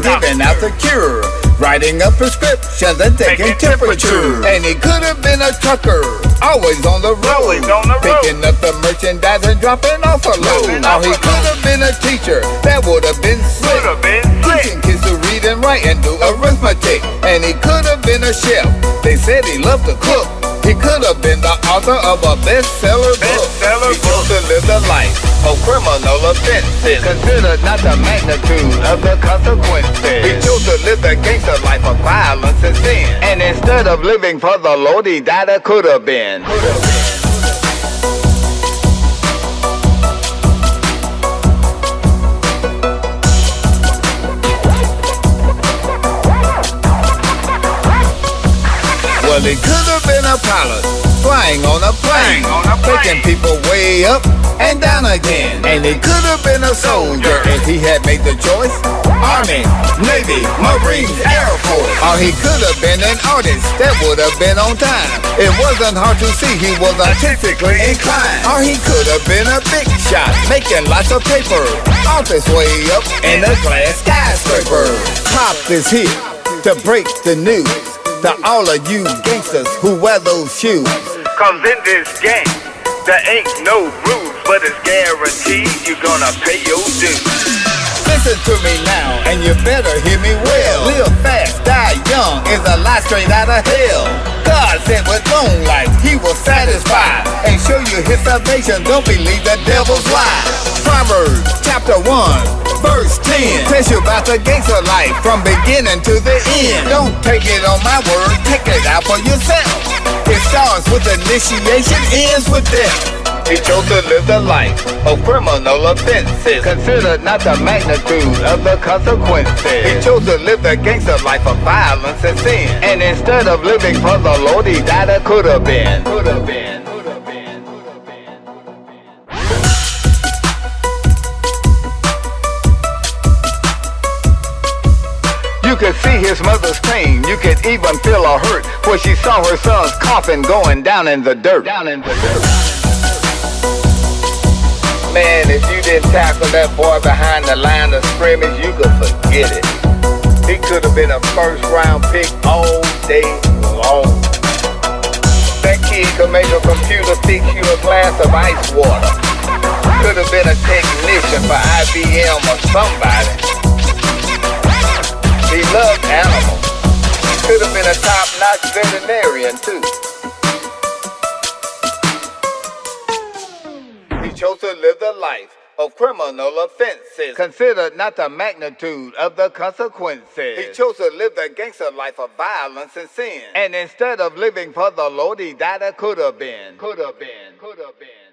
giving out the cure, writing up prescriptions and taking temperature. And he could have been a trucker, always on the road, picking up the merchandise and dropping off a load. Or he could have been a teacher, that would have been slick, teaching kids to read and write and do arithmetic. And he could have been a chef, they said he loved to cook. He could have been the author of a bestseller book. He chose to live the life of criminal offenses, considered not the magnitude of the consequences. He chose to live the gangster life of violence and sin, and instead of living for the Lord, he died a could have been. Well, he could have been a pilot, flying on a plane, taking people way up and down again. And he could have been a soldier if he had made the choice. Army, Navy, Marines, Air Force. Or he could have been an artist that would have been on time. It wasn't hard to see he was artistically inclined. Or he could have been a big shot, making lots of paper, office way up in a glass skyscraper. Pop is here to break the news to all of you gangsters who wear those shoes. Cause in this game, there ain't no rules, but it's guaranteed you're gonna pay your dues. Listen to me now, and you better hear me well. Live fast, die young is a lie straight out of hell. God said with long life he will satisfy and show you his salvation. Don't believe the devil's lie. Proverbs chapter 1 verse 10 tells you about the gangster life from beginning to the end. Don't take it on my word, take it out for yourself. It starts with initiation, ends with death. He chose to live the life of criminal offenses, considered not the magnitude of the consequences. He chose to live the gangster life of violence and sin, and instead of living for the Lord, he died a could have been. Could have been. You could see his mother's pain. You could even feel her hurt when she saw her son's coffin going down in the dirt. Man, if you didn't tackle that boy behind the line of scrimmage, you could forget it. He could have been a first-round pick all day long. That kid could make a computer fix you a glass of ice water. Could have been a technician for IBM or somebody. He loved animals. Could have been a top-notch veterinarian, too. He chose to live the life of criminal offenses, considered not the magnitude of the consequences. He chose to live the gangster life of violence and sin, and instead of living for the Lord, he died a could have been. Could have been. Could have been.